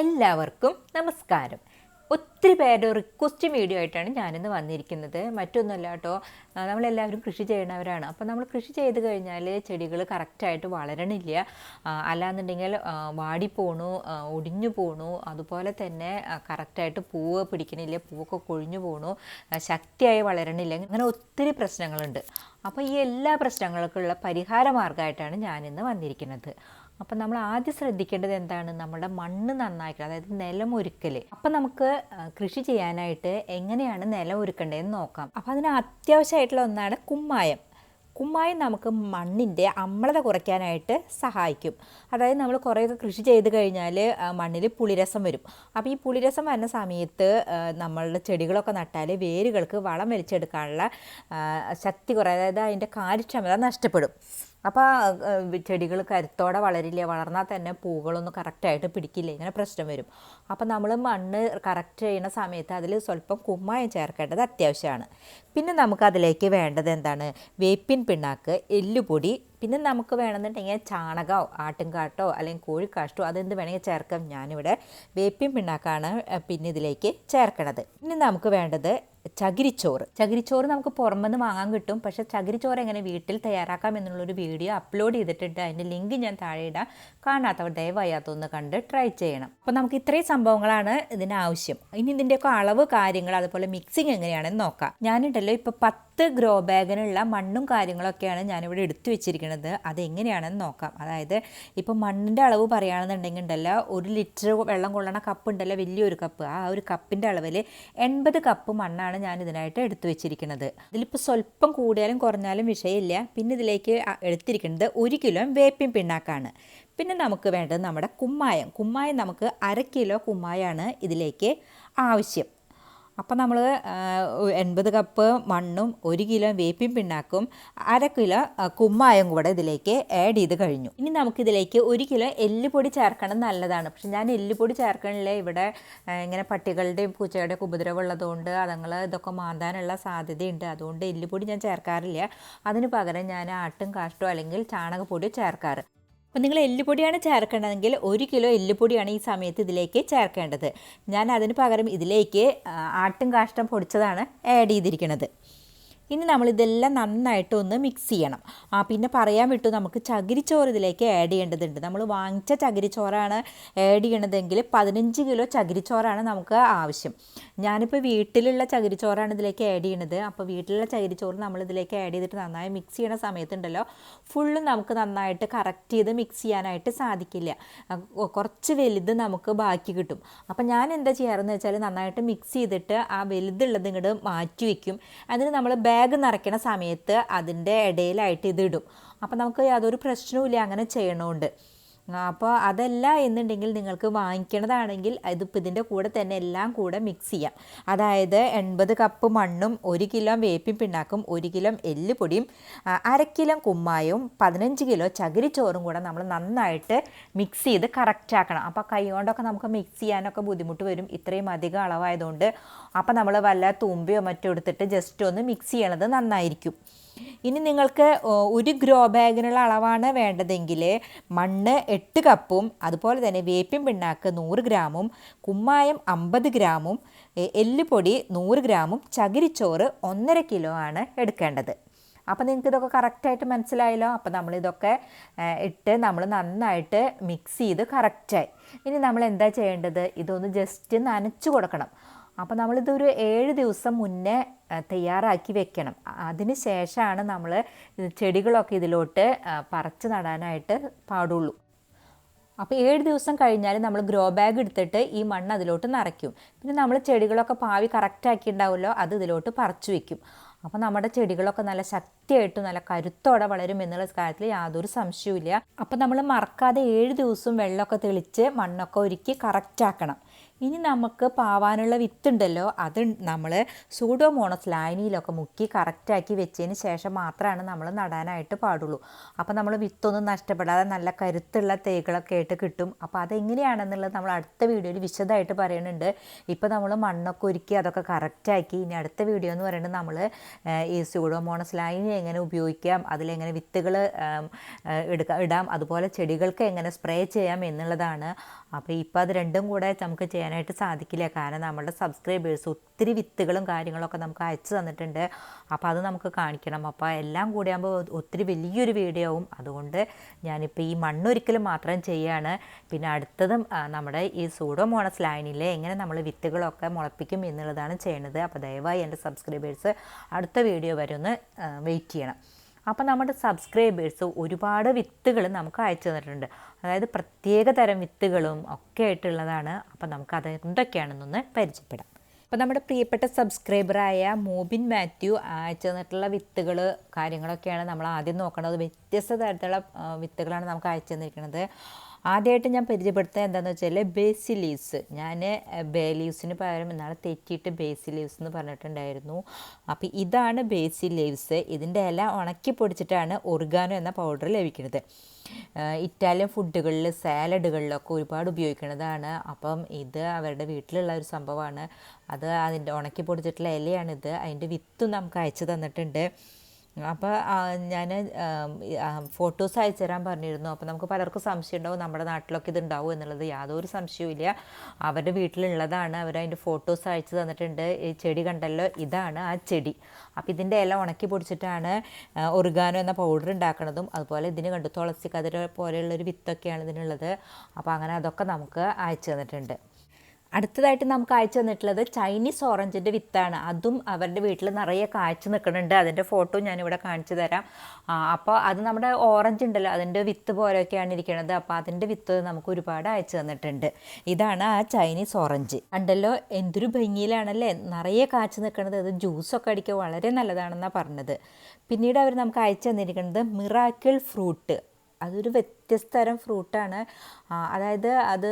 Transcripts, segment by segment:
എല്ലാവർക്കും നമസ്കാരം. ഒത്തിരി പേരുടെ റിക്വസ്റ്റ് വീഡിയോ ആയിട്ടാണ് ഞാനിന്ന് വന്നിരിക്കുന്നത്. മറ്റൊന്നുമല്ല കേട്ടോ, നമ്മളെല്ലാവരും കൃഷി ചെയ്യുന്നവരാണ്. അപ്പോൾ നമ്മൾ കൃഷി ചെയ്ത് കഴിഞ്ഞാൽ ചെടികൾ കറക്റ്റായിട്ട് വളരണില്ല, അല്ലാന്നുണ്ടെങ്കിൽ വാടിപ്പോണു, ഒടിഞ്ഞു പോണു, അതുപോലെ തന്നെ കറക്റ്റായിട്ട് പൂവ് പിടിക്കണില്ല, പൂവൊക്കെ കൊഴിഞ്ഞു പോണു, ശക്തിയായി വളരണില്ല, അങ്ങനെ ഒത്തിരി പ്രശ്നങ്ങളുണ്ട്. അപ്പോൾ ഈ എല്ലാ പ്രശ്നങ്ങൾക്കുള്ള പരിഹാര മാർഗ്ഗമായിട്ടാണ് ഞാനിന്ന് വന്നിരിക്കുന്നത്. അപ്പം നമ്മൾ ആദ്യം ശ്രദ്ധിക്കേണ്ടത് എന്താണ്? നമ്മുടെ മണ്ണ് നന്നാക്കുക, അതായത് നിലം ഒരുക്കൽ. അപ്പം നമുക്ക് കൃഷി ചെയ്യാനായിട്ട് എങ്ങനെയാണ് നിലം ഒരുക്കേണ്ടതെന്ന് നോക്കാം. അപ്പം അതിന് അത്യാവശ്യമായിട്ടുള്ള ഒന്നാണ് കുമ്മായം. കുമ്മായം നമുക്ക് മണ്ണിൻ്റെ അമ്ലത കുറയ്ക്കാനായിട്ട് സഹായിക്കും. അതായത് നമ്മൾ കുറേയൊക്കെ കൃഷി ചെയ്ത് കഴിഞ്ഞാൽ മണ്ണിൽ പുളിരസം വരും. അപ്പോൾ ഈ പുളിരസം വരുന്ന സമയത്ത് നമ്മളുടെ ചെടികളൊക്കെ നട്ടാൽ വേരുകൾക്ക് വളം വലിച്ചെടുക്കാനുള്ള ശക്തി കുറേ, അതായത് അതിൻ്റെ കാര്യക്ഷമത നഷ്ടപ്പെടും. അപ്പോൾ ചെടികൾ കരുത്തോടെ വളരില്ല, വളർന്നാൽ തന്നെ പൂകളൊന്നും കറക്റ്റായിട്ട് പിടിക്കില്ല, ഇങ്ങനെ പ്രശ്നം വരും. അപ്പോൾ നമ്മൾ മണ്ണ് കറക്റ്റ് ചെയ്യുന്ന സമയത്ത് അതിൽ സ്വല്പം കുമ്മായം ചേർക്കേണ്ടത് അത്യാവശ്യമാണ്. പിന്നെ നമുക്കതിലേക്ക് വേണ്ടത് എന്താണ്? വേപ്പിൻ പിണ്ണാക്ക്, എല്ലുപൊടി, പിന്നെ നമുക്ക് വേണമെന്നുണ്ടെങ്കിൽ ചാണകമോ ആട്ടിൻകാട്ടോ അല്ലെങ്കിൽ കോഴിക്കാഷ്ടോ അതെന്ത് വേണമെങ്കിൽ ചേർക്കാം. ഞാനിവിടെ വേപ്പിൻ പിണ്ണാക്കാണ് പിന്നെ ഇതിലേക്ക് ചേർക്കണത്. ഇനി നമുക്ക് വേണ്ടത് ചകിരിച്ചോറ്. ചകിരിച്ചോറ് നമുക്ക് പുറമെന്ന് വാങ്ങാൻ കിട്ടും. പക്ഷേ ചകിരിച്ചോറ് എങ്ങനെ വീട്ടിൽ തയ്യാറാക്കാം എന്നുള്ളൊരു വീഡിയോ അപ്ലോഡ് ചെയ്തിട്ടുണ്ട്. അതിൻ്റെ ലിങ്ക് ഞാൻ താഴെ ഇടാം. കാണാത്തവർ ദയവായി അതൊന്ന് കണ്ട് ട്രൈ ചെയ്യണം. അപ്പോൾ നമുക്ക് ഇത്രയും സംഭവങ്ങളാണ് ഇതിന് ആവശ്യം. ഇനി ഇതിൻ്റെയൊക്കെ അളവ് കാര്യങ്ങൾ അതുപോലെ മിക്സിങ് എങ്ങനെയാണെന്ന് നോക്കാം. ഞാനുണ്ടല്ലോ ഇപ്പോൾ 10 ഗ്രോ ബാഗിനുള്ള മണ്ണും കാര്യങ്ങളൊക്കെയാണ് ഞാനിവിടെ എടുത്തു വെച്ചിരിക്കുന്നത്. അതെങ്ങനെയാണെന്ന് നോക്കാം. അതായത് ഇപ്പോൾ മണ്ണിൻ്റെ അളവ് പറയുകയാണെന്നുണ്ടെങ്കിൽ ഉണ്ടല്ലോ, 1 ലിറ്റർ വെള്ളം കൊള്ളണ കപ്പ് ഉണ്ടല്ലോ, വലിയൊരു കപ്പ്, ആ ഒരു കപ്പിൻ്റെ അളവിൽ 80 കപ്പ് മണ്ണാണ് ഞാൻ ഇതിനായിട്ട് എടുത്തു വെച്ചിരിക്കുന്നത്. ഇതിലിപ്പോൾ സ്വല്പം കൂടിയാലും കുറഞ്ഞാലും വിഷയമില്ല. പിന്നെ ഇതിലേക്ക് എടുത്തിരിക്കുന്നത് 1 കിലോ വേപ്പിൻ പിണ്ണാക്കാണ്. പിന്നെ നമുക്ക് വേണ്ടത് നമ്മുടെ കുമ്മായം നമുക്ക് 1/2 കിലോ കുമ്മായമാണ് ഇതിലേക്ക് ആവശ്യം. അപ്പോൾ നമ്മൾ 80 കപ്പ് മണ്ണും 1 കിലോ വേപ്പിൻ പിണ്ണാക്കും 1/2 കിലോ കുമ്മായം കൂടെ ഇതിലേക്ക് ആഡ് ചെയ്ത് കഴിഞ്ഞു. ഇനി നമുക്കിതിലേക്ക് 1 കിലോ എല്ലുപൊടി ചേർക്കണം, നല്ലതാണ്. പക്ഷെ ഞാൻ എല്ലുപൊടി ചേർക്കണില്ല. ഇവിടെ ഇങ്ങനെ പട്ടികളുടെയും പൂച്ചകളുടെയും ഉപദ്രവം ഉള്ളതുകൊണ്ട് അതുങ്ങൾ ഇതൊക്കെ മാന്താനുള്ള സാധ്യതയുണ്ട്. അതുകൊണ്ട് എല്ലുപൊടി ഞാൻ ചേർക്കാറില്ല. അതിന് പകരം ഞാൻ ആട്ടും കാഷ്ടോ അല്ലെങ്കിൽ ചാണകപ്പൊടിയോ ചേർക്കാറ്. അപ്പോൾ നിങ്ങൾ എല്ലുപൊടിയാണ് ചേർക്കേണ്ടതെങ്കിൽ 1 കിലോ എല്ലുപൊടിയാണ് ഈ സമയത്ത് ഇതിലേക്ക് ചേർക്കേണ്ടത്. ഞാൻ അതിന് പകരം ഇതിലേക്ക് ആട്ടും കാഷ്ടം പൊടിച്ചതാണ് ആഡ് ചെയ്തിരിക്കുന്നത്. ഇനി നമ്മളിതെല്ലാം നന്നായിട്ട് ഒന്ന് മിക്സ് ചെയ്യണം. പിന്നെ പറയാൻ വിട്ടു, നമുക്ക് ചകിരിച്ചോറ് ഇതിലേക്ക് ആഡ് ചെയ്യേണ്ടതുണ്ട്. നമ്മൾ വാങ്ങിച്ച ചകിരിച്ചോറാണ് ആഡ് ചെയ്യണതെങ്കിൽ 15 കിലോ ചകിരിച്ചോറാണ് നമുക്ക് ആവശ്യം. ഞാനിപ്പോൾ വീട്ടിലുള്ള ചകിരിച്ചോറാണ് ഇതിലേക്ക് ആഡ് ചെയ്യണത്. അപ്പോൾ വീട്ടിലുള്ള ചകിരിച്ചോറ് നമ്മളിതിലേക്ക് ആഡ് ചെയ്തിട്ട് നന്നായി മിക്സ് ചെയ്യണ സമയത്തുണ്ടല്ലോ, ഫുള്ളും നമുക്ക് നന്നായിട്ട് കറക്റ്റ് ചെയ്ത് മിക്സ് ചെയ്യാനായിട്ട് സാധിക്കില്ല. കുറച്ച് വലുത് നമുക്ക് ബാക്കി കിട്ടും. അപ്പോൾ ഞാൻ എന്താ ചെയ്യാറെന്ന് വെച്ചാൽ, നന്നായിട്ട് മിക്സ് ചെയ്തിട്ട് ആ വലുതുള്ളത് ഇങ്ങോട്ട് മാറ്റി വയ്ക്കും. അതിന് നമ്മൾ ബാഗ് നിറയ്ക്കണ സമയത്ത് അതിൻ്റെ ഇടയിലായിട്ട് ഇതിടും. അപ്പോൾ നമുക്ക് യാതൊരു പ്രശ്നവുമില്ല അങ്ങനെ ചെയ്യണോണ്ട്. അപ്പോൾ അതല്ല എന്നുണ്ടെങ്കിൽ നിങ്ങൾക്ക് വാങ്ങിക്കണതാണെങ്കിൽ ഇതിൻ്റെ കൂടെ തന്നെ എല്ലാം കൂടെ മിക്സ് ചെയ്യാം. അതായത് 80 കപ്പ് മണ്ണും 1 കിലോ വേപ്പിൻ പിണ്ണാക്കും 1 കിലോ എല്ലുപൊടിയും 1/2 കിലോ കുമ്മായവും 15 കിലോ ചകിരിച്ചോറും കൂടെ നമ്മൾ നന്നായിട്ട് മിക്സ് ചെയ്ത് കറക്റ്റ് ആക്കണം. അപ്പോൾ കൈ കൊണ്ടൊക്കെ നമുക്ക് മിക്സ് ചെയ്യാനൊക്കെ ബുദ്ധിമുട്ട് വരും, ഇത്രയും അധികം അളവായതുകൊണ്ട്. അപ്പോൾ നമ്മൾ വല്ല തുമ്പിയോ മറ്റോ എടുത്തിട്ട് ജസ്റ്റ് ഒന്ന് മിക്സ് ചെയ്യണത് നന്നായിരിക്കും. ഇനി നിങ്ങൾക്ക് 1 ഗ്രോ ബാഗിനുള്ള അളവാണ് വേണ്ടതെങ്കിൽ മണ്ണ് 8 കപ്പും അതുപോലെ തന്നെ വേപ്പിൻ പിണ്ണാക്ക് 100 ഗ്രാമും കുമ്മായം 50 ഗ്രാമും എല്ലുപൊടി 100 ഗ്രാമും ചകിരിച്ചോറ് 1.5 കിലോ ആണ് എടുക്കേണ്ടത്. അപ്പോൾ നിങ്ങൾക്ക് ഇതൊക്കെ കറക്റ്റായിട്ട് മനസ്സിലായല്ലോ. അപ്പോൾ നമ്മളിതൊക്കെ ഇട്ട് നമ്മൾ നന്നായിട്ട് മിക്സ് ചെയ്ത് കറക്റ്റായി. ഇനി നമ്മൾ എന്താ ചെയ്യേണ്ടത്? ഇതൊന്ന് ജസ്റ്റ് നനച്ചു കൊടുക്കണം. അപ്പോൾ നമ്മളിതൊരു 7 ദിവസം മുന്നേ തയ്യാറാക്കി വെക്കണം. അതിന് ശേഷമാണ് നമ്മൾ ചെടികളൊക്കെ ഇതിലോട്ട് പറിച്ച് നടാനായിട്ട് പാടുള്ളൂ. അപ്പോൾ 7 ദിവസം കഴിഞ്ഞാൽ നമ്മൾ ഗ്രോ ബാഗ് എടുത്തിട്ട് ഈ മണ്ണ് അതിലോട്ട് നിറയ്ക്കും. പിന്നെ നമ്മൾ ചെടികളൊക്കെ പാവി കറക്റ്റാക്കി ഉണ്ടാവുമല്ലോ, അത് ഇതിലോട്ട് പറിച്ചു വയ്ക്കും. അപ്പോൾ നമ്മുടെ ചെടികളൊക്കെ നല്ല ശക്തിയായിട്ട് നല്ല കരുത്തോടെ വളരും എന്നുള്ള കാര്യത്തിൽ യാതൊരു സംശയവുമില്ല. അപ്പോൾ നമ്മൾ മറക്കാതെ 7 ദിവസം വെള്ളമൊക്കെ തെളിച്ച് മണ്ണൊക്കെ ഒരുക്കി കറക്റ്റാക്കണം. ഇനി നമുക്ക് പാവാനുള്ള വിത്തുണ്ടല്ലോ, അത് നമ്മൾ സൂഡോമോണസ് ലായനിയിലൊക്കെ മുക്കി കറക്റ്റാക്കി വെച്ചതിന് ശേഷം മാത്രമാണ് നമ്മൾ നടാനായിട്ട് പാടുള്ളൂ. അപ്പോൾ നമ്മൾ വിത്തൊന്നും നഷ്ടപ്പെടാതെ നല്ല കരുത്തുള്ള തൈകളൊക്കെ ആയിട്ട് കിട്ടും. അപ്പോൾ അതെങ്ങനെയാണെന്നുള്ളത് നമ്മൾ അടുത്ത വീഡിയോയിൽ വിശദമായിട്ട് പറയുന്നുണ്ട്. ഇപ്പോൾ നമ്മൾ മണ്ണൊക്കെ ഒരുക്കി അതൊക്കെ കറക്റ്റാക്കി. ഇനി അടുത്ത വീഡിയോ എന്ന് പറയുന്നത് നമ്മൾ ഈ സൂഡോമോണസ് ലായനി എങ്ങനെ ഉപയോഗിക്കാം, അതിലെങ്ങനെ വിത്തുകൾ ഇടാം, അതുപോലെ ചെടികൾക്ക് എങ്ങനെ സ്പ്രേ ചെയ്യാം എന്നുള്ളതാണ്. അപ്പോൾ ഇപ്പോൾ അത് രണ്ടും കൂടെ നമുക്ക് ചെയ്യാനായിട്ട് സാധിക്കില്ല. കാരണം നമ്മുടെ സബ്സ്ക്രൈബേഴ്സ് ഒത്തിരി വിത്തുകളും കാര്യങ്ങളൊക്കെ നമുക്ക് അയച്ചു തന്നിട്ടുണ്ട്. അപ്പോൾ അത് നമുക്ക് കാണിക്കണം. അപ്പോൾ എല്ലാം കൂടിയാകുമ്പോൾ ഒത്തിരി വലിയൊരു വീഡിയോ ആവും. അതുകൊണ്ട് ഞാനിപ്പോൾ ഈ മണ്ണൊരിക്കൽ മാത്രം ചെയ്യുകയാണ്. പിന്നെ അടുത്തതും നമ്മുടെ ഈ സൂഡോമോണസ് ലായനിയിൽ എങ്ങനെ നമ്മൾ വിത്തുകളൊക്കെ മുളപ്പിക്കും എന്നുള്ളതാണ് ചെയ്യുന്നത്. അപ്പോൾ ദയവായി എൻ്റെ സബ്സ്ക്രൈബേഴ്സ് അടുത്ത വീഡിയോ വരെ ഒന്ന് വെയിറ്റ് ചെയ്യണം. അപ്പോൾ നമ്മുടെ സബ്സ്ക്രൈബേഴ്സ് ഒരുപാട് വിത്തുകൾ നമുക്ക് അയച്ചു തന്നിട്ടുണ്ട്. അതായത് പ്രത്യേക തരം വിത്തുകളും ഒക്കെ ആയിട്ടുള്ളതാണ്. അപ്പോൾ നമുക്കത് എന്തൊക്കെയാണെന്നൊന്ന് പരിചയപ്പെടാം. അപ്പോൾ നമ്മുടെ പ്രിയപ്പെട്ട സബ്സ്ക്രൈബറായ മോബിൻ മാത്യു അയച്ചു തന്നിട്ടുള്ള വിത്തുകൾ കാര്യങ്ങളൊക്കെയാണ് നമ്മൾ ആദ്യം നോക്കേണ്ടത്. വ്യത്യസ്ത തരത്തിലുള്ള വിത്തുകളാണ് നമുക്ക് അയച്ചു തന്നിരിക്കുന്നത്. ആദ്യമായിട്ട് ഞാൻ പരിചയപ്പെടുത്തുന്നത് എന്താണെന്ന് വെച്ചാൽ ബേസിൽ ലീവ്സ്. ഞാൻ ബേ ലീവ്സിന് പകരം എന്നാണ് തെറ്റിയിട്ട് ബേസിൽ ലീവ്സ് എന്ന് പറഞ്ഞിട്ടുണ്ടായിരുന്നു. അപ്പോൾ ഇതാണ് ബേസിൽ ലീവ്സ്. ഇതിൻ്റെ ഇല ഉണക്കി പൊടിച്ചിട്ടാണ് ഒറിഗാനോ എന്ന പൗഡർ ലഭിക്കുന്നത്. ഇറ്റാലിയൻ ഫുഡുകളിൽ സാലഡുകളിലൊക്കെ ഒരുപാട് ഉപയോഗിക്കുന്നതാണ്. അപ്പം ഇത് അവരുടെ വീട്ടിലുള്ള ഒരു സംഭവമാണ്. അത് അതിൻ്റെ ഉണക്കി പൊടിച്ചിട്ടുള്ള ഇലയാണിത്. അതിൻ്റെ വിത്തും നമുക്ക് അയച്ചു തന്നിട്ടുണ്ട്. അപ്പോൾ ഞാൻ ഫോട്ടോസ് അയച്ചു തരാൻ പറഞ്ഞിരുന്നു. അപ്പോൾ നമുക്ക് പലർക്കും സംശയം ഉണ്ടാവും നമ്മുടെ നാട്ടിലൊക്കെ ഇതുണ്ടാവും എന്നുള്ളത്. യാതൊരു സംശയവും അവരുടെ വീട്ടിലുള്ളതാണ്. അവരതിൻ്റെ ഫോട്ടോസ് അയച്ചു തന്നിട്ടുണ്ട്. ഈ ചെടി കണ്ടല്ലോ, ഇതാണ് ആ ചെടി. അപ്പോൾ ഇതിൻ്റെ ഇല ഉണക്കി പൊടിച്ചിട്ടാണ് ഒറിഗാനോ എന്ന പൗഡർ ഉണ്ടാക്കുന്നതും. അതുപോലെ ഇതിന് കണ്ടു തുളസി കതിര പോലെയുള്ളൊരു വിത്തൊക്കെയാണ് ഇതിനുള്ളത്. അപ്പോൾ അങ്ങനെ അതൊക്കെ നമുക്ക് അയച്ചു തന്നിട്ടുണ്ട്. അടുത്തതായിട്ട് നമുക്ക് അയച്ചു തന്നിട്ടുള്ളത് ചൈനീസ് ഓറഞ്ചിൻ്റെ വിത്താണ്. അതും അവരുടെ വീട്ടിൽ നിറയെ കായ്ച്ചു നിൽക്കുന്നുണ്ട്. അതിൻ്റെ ഫോട്ടോ ഞാനിവിടെ കാണിച്ചു തരാം. അപ്പോൾ അത് നമ്മുടെ ഓറഞ്ച് ഉണ്ടല്ലോ, അതിൻ്റെ വിത്ത് പോലെയൊക്കെയാണ് ഇരിക്കുന്നത്. അപ്പോൾ അതിൻ്റെ വിത്ത് നമുക്ക് ഒരുപാട് അയച്ചു തന്നിട്ടുണ്ട്. ഇതാണ് ആ ചൈനീസ് ഓറഞ്ച്. കണ്ടല്ലോ എന്തൊരു ഭംഗിയിലാണല്ലേ, നിറയെ കായ്ച്ചു നിൽക്കുന്നത്. അത് ജ്യൂസൊക്കെ അടിക്കുക വളരെ നല്ലതാണെന്നാണ് പറഞ്ഞത്. പിന്നീട് അവർ നമുക്ക് അയച്ചു തന്നിരിക്കുന്നത് മിറാക്കിൾ ഫ്രൂട്ട്. അതൊരു വ്യത്യസ്ത തരം ഫ്രൂട്ടാണ്. അതായത് അത്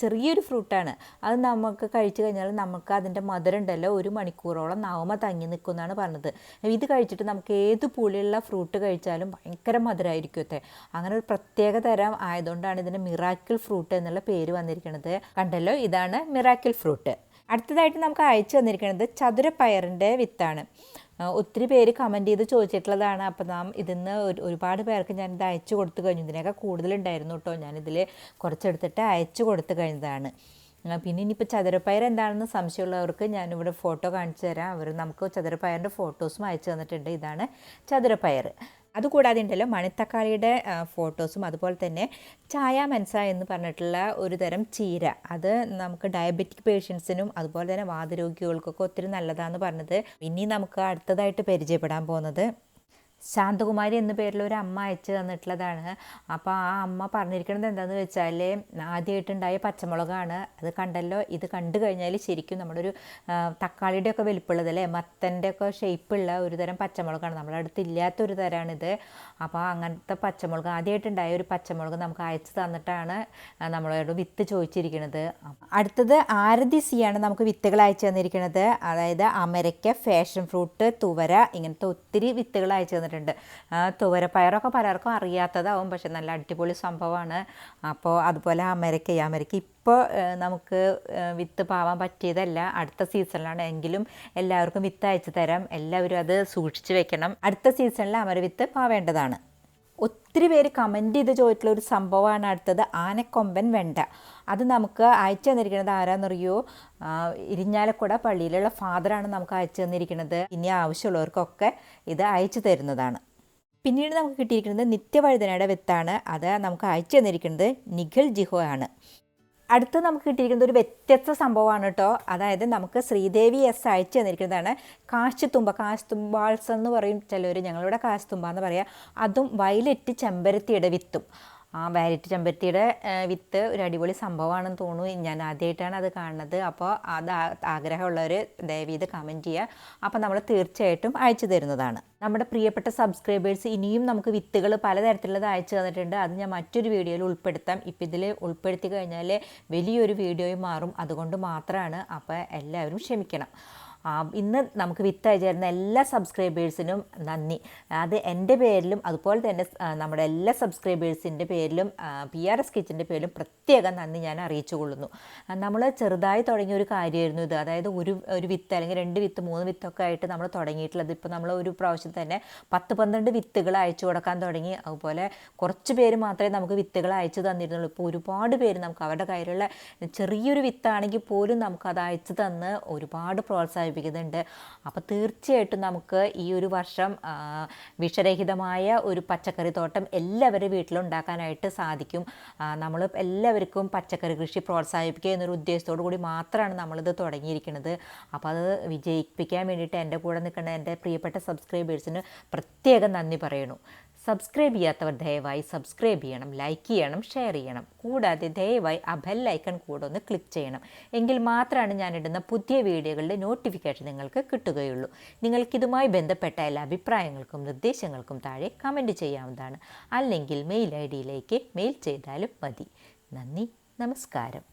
ചെറിയൊരു ഫ്രൂട്ടാണ്. അത് നമുക്ക് കഴിച്ചു കഴിഞ്ഞാൽ നമുക്ക് അതിൻ്റെ മധുരം ഉണ്ടല്ലോ 1 മണിക്കൂറോളം നാവുമ്മ തങ്ങി നിൽക്കുമെന്നാണ് പറഞ്ഞത്. ഇത് കഴിച്ചിട്ട് നമുക്ക് ഏത് പുളിയുള്ള ഫ്രൂട്ട് കഴിച്ചാലും ഭയങ്കര മധുരമായിരിക്കും. അങ്ങനെ ഒരു പ്രത്യേക തരം ആയതുകൊണ്ടാണ് ഇതിന് മിറാക്കിൾ ഫ്രൂട്ട് എന്നുള്ള പേര് വന്നിരിക്കുന്നത്. കണ്ടല്ലോ, ഇതാണ് മിറാക്കിൾ ഫ്രൂട്ട്. അടുത്തതായിട്ട് നമുക്ക് അയച്ചു തന്നിരിക്കുന്നത് ചതുരപ്പയറിൻ്റെ വിത്താണ്. ഒത്തിരി പേര് കമൻറ്റ് ചെയ്ത് ചോദിച്ചിട്ടുള്ളതാണ്. അപ്പോൾ നാം ഇതിന്ന് ഒരുപാട് പേർക്ക് ഞാനിത് അയച്ചു കൊടുത്തു കഴിഞ്ഞു. ഇതിനൊക്കെ കൂടുതലുണ്ടായിരുന്നു കേട്ടോ. ഞാനിതിൽ കുറച്ചെടുത്തിട്ട് അയച്ചു കൊടുത്തു കഴിഞ്ഞതാണ്. പിന്നെ ഇനിയിപ്പോൾ ചതുരപ്പയർ എന്താണെന്ന് സംശയമുള്ളവർക്ക് ഞാനിവിടെ ഫോട്ടോ കാണിച്ചു തരാം. അവർ നമുക്ക് ചതുരപ്പയറിൻ്റെ ഫോട്ടോസും അയച്ചു തന്നിട്ടുണ്ട്. ഇതാണ് ചതുരപ്പയർ. അതുകൂടാതെ ഉണ്ടല്ലോ മണിത്തക്കാളിയുടെ ഫോട്ടോസും, അതുപോലെ തന്നെ ചായ മെൻസ എന്ന് പറഞ്ഞിട്ടുള്ള ഒരു തരം ചീര. അത് നമുക്ക് ഡയബറ്റിക് പേഷ്യൻസിനും അതുപോലെ തന്നെ വാതരോഗികൾക്കൊക്കെ ഒത്തിരി നല്ലതാണെന്ന് പറഞ്ഞത്. ഇനി നമുക്ക് അടുത്തതായിട്ട് പരിചയപ്പെടാൻ പോകുന്നത് ശാന്തകുമാരി എന്ന പേരിൽ ഒരു അമ്മ അയച്ചു തന്നിട്ടുള്ളതാണ്. അപ്പോൾ ആ അമ്മ പറഞ്ഞിരിക്കുന്നത് എന്താണെന്ന് വെച്ചാൽ ആദ്യമായിട്ടുണ്ടായ പച്ചമുളകാണ്. അത് കണ്ടല്ലോ, ഇത് കണ്ടു കഴിഞ്ഞാൽ ശരിക്കും നമ്മുടെ ഒരു തക്കാളിയുടെ ഒക്കെ വലിപ്പമുള്ളതല്ലേ, മത്തൻ്റെ ഒക്കെ ഷേപ്പുള്ള ഒരു തരം പച്ചമുളകാണ്. നമ്മുടെ അടുത്ത് ഇല്ലാത്തൊരു തരമാണിത്. അപ്പോൾ അങ്ങനത്തെ പച്ചമുളക് ആദ്യമായിട്ടുണ്ടായ ഒരു പച്ചമുളക് നമുക്ക് അയച്ചു തന്നിട്ടാണ് നമ്മളോട് വിത്ത് ചോദിച്ചിരിക്കുന്നത്. അടുത്തത് ആരതി സിയാണ് നമുക്ക് വിത്തുകൾ അയച്ചു തന്നിരിക്കുന്നത്. അതായത് അമരയ്ക്ക, ഫാഷൻ ഫ്രൂട്ട്, തുവര, ഇങ്ങനത്തെ ഒത്തിരി വിത്തുകൾ അയച്ചു തന്നിട്ടുണ്ട്. തുവരപ്പയറൊക്കെ പലർക്കും അറിയാത്തതാവും, പക്ഷെ നല്ല അടിപൊളി സംഭവമാണ്. അപ്പോൾ അതുപോലെ അമരയ്ക്ക ഇപ്പോൾ നമുക്ക് വിത്ത് പാവാൻ പറ്റിയതല്ല, അടുത്ത സീസണിലാണ്. എങ്കിലും എല്ലാവർക്കും വിത്ത് അയച്ചു തരാം. എല്ലാവരും അത് സൂക്ഷിച്ച് വെക്കണം. അടുത്ത സീസണിൽ അമര വിത്ത് പാവേണ്ടതാണ്. ഒത്തിരി പേര് കമൻറ്റ് ചെയ്ത് ചോദിച്ചിട്ടുള്ള ഒരു സംഭവമാണ് അടുത്തത് ആനക്കൊമ്പൻ വെണ്ട. അത് നമുക്ക് അയച്ചു തന്നിരിക്കുന്നത് ആരാന്നറിയോ? ഇരിഞ്ഞാലക്കുട പള്ളിയിലുള്ള ഫാദറാണ് നമുക്ക് അയച്ചു തന്നിരിക്കുന്നത്. ഇനി ആവശ്യമുള്ളവർക്കൊക്കെ ഇത് അയച്ചു തരുന്നതാണ്. പിന്നീട് നമുക്ക് കിട്ടിയിരിക്കുന്നത് നിത്യവഴുതനയുടെ വിത്താണ്. അത് നമുക്ക് അയച്ചു തന്നിരിക്കുന്നത് നിഖിൽ ജിഹോ ആണ്. അടുത്ത് നമുക്ക് കിട്ടിയിരിക്കുന്നത് ഒരു വ്യത്യസ്ത സംഭവമാണ് കേട്ടോ. അതായത് നമുക്ക് ശ്രീദേവി എസ് അയച്ചു തന്നിരിക്കുന്നതാണ് കാശുതുമ്പാൾസ് എന്ന് പറയും ചിലവർ, ഞങ്ങളിവിടെ കാശുതുമ്പ എന്ന് പറയാം. അതും വയലറ്റ് ചെമ്പരത്തിയുടെ വിത്തും. വാരിറ്റ് ചെമ്പരത്തിയുടെ വിത്ത് ഒരു അടിപൊളി സംഭവമാണെന്ന് തോന്നുന്നു. ഞാൻ ആദ്യമായിട്ടാണ് അത് കാണുന്നത്. അപ്പോൾ അത് ആഗ്രഹമുള്ളവർ ദയവ് ചെയ്ത് കമൻറ്റ് ചെയ്യുക. അപ്പോൾ നമ്മൾ തീർച്ചയായിട്ടും അയച്ചു തരുന്നതാണ്. നമ്മുടെ പ്രിയപ്പെട്ട സബ്സ്ക്രൈബേഴ്സ് ഇനിയും നമുക്ക് വിത്തുകൾ പലതരത്തിലുള്ളത് അയച്ചു തന്നിട്ടുണ്ട്. അത് ഞാൻ മറ്റൊരു വീഡിയോയിൽ ഉൾപ്പെടുത്താം. ഇപ്പം ഇതിൽ ഉൾപ്പെടുത്തി കഴിഞ്ഞാൽ വലിയൊരു വീഡിയോയും മാറും. അതുകൊണ്ട് മാത്രമാണ്. അപ്പോൾ എല്ലാവരും ക്ഷമിക്കണം. ഇന്ന് നമുക്ക് വിത്ത് അയച്ചു തരുന്ന എല്ലാ സബ്സ്ക്രൈബേഴ്സിനും നന്ദി. അത് എൻ്റെ പേരിലും അതുപോലെ തന്നെ നമ്മുടെ എല്ലാ സബ്സ്ക്രൈബേഴ്സിൻ്റെ പേരിലും PRS കിച്ചൻ്റെ പേരിലും പ്രത്യേകം നന്ദി ഞാൻ അറിയിച്ചു കൊള്ളുന്നു. നമ്മൾ ചെറുതായി തുടങ്ങിയ ഒരു കാര്യമായിരുന്നു ഇത്. അതായത് ഒരു വിത്ത് അല്ലെങ്കിൽ 2 വിത്ത് 3 വിത്തൊക്കെ ആയിട്ട് നമ്മൾ തുടങ്ങിയിട്ടുള്ളത്. ഇപ്പോൾ നമ്മൾ ഒരു പ്രാവശ്യം തന്നെ 10-12 വിത്തുകൾ അയച്ചു കൊടുക്കാൻ തുടങ്ങി. അതുപോലെ കുറച്ച് പേര് മാത്രമേ നമുക്ക് വിത്തുകൾ അയച്ചു തന്നിരുന്നുള്ളൂ. ഇപ്പോൾ ഒരുപാട് പേര് നമുക്ക് അവരുടെ കയ്യിലുള്ള ചെറിയൊരു വിത്താണെങ്കിൽ പോലും നമുക്കത് അയച്ചു തന്ന് ഒരുപാട് പ്രോത്സാഹിപ്പിക്കുന്നുണ്ട്. അപ്പോൾ തീർച്ചയായിട്ടും നമുക്ക് ഈ ഒരു വർഷം വിഷരഹിതമായ ഒരു പച്ചക്കറി തോട്ടം എല്ലാവരുടെ വീട്ടിലുണ്ടാക്കാനായിട്ട് സാധിക്കും. നമ്മൾ എല്ലാവർക്കും പച്ചക്കറി കൃഷി പ്രോത്സാഹിപ്പിക്കുക എന്നൊരു ഉദ്ദേശത്തോടു കൂടി മാത്രമാണ് നമ്മളിത് തുടങ്ങിയിരിക്കുന്നത്. അപ്പോൾ അത് വിജയിപ്പിക്കാൻ വേണ്ടിയിട്ട് എൻ്റെ കൂടെ നിൽക്കുന്ന എൻ്റെ പ്രിയപ്പെട്ട സബ്സ്ക്രൈബേഴ്സിന് പ്രത്യേകം നന്ദി പറയണു. സബ്സ്ക്രൈബ് ചെയ്യാത്തവർ ദയവായി സബ്സ്ക്രൈബ് ചെയ്യണം, ലൈക്ക് ചെയ്യണം, ഷെയർ ചെയ്യണം. കൂടാതെ ദയവായി ആ ബെൽ ഐക്കൺ കൂടെ ഒന്ന് ക്ലിക്ക് ചെയ്യണം. എങ്കിൽ മാത്രമാണ് ഞാനിടുന്ന പുതിയ വീഡിയോകളുടെ നോട്ടിഫിക്കേഷൻ നിങ്ങൾക്ക് കിട്ടുകയുള്ളൂ. നിങ്ങൾക്കിതുമായി ബന്ധപ്പെട്ട എല്ലാ അഭിപ്രായങ്ങൾക്കും നിർദ്ദേശങ്ങൾക്കും താഴെ കമൻറ്റ് ചെയ്യാവുന്നതാണ്. അല്ലെങ്കിൽ മെയിൽ ID യിലേക്ക് മെയിൽ ചെയ്താലും മതി. നന്ദി, നമസ്കാരം.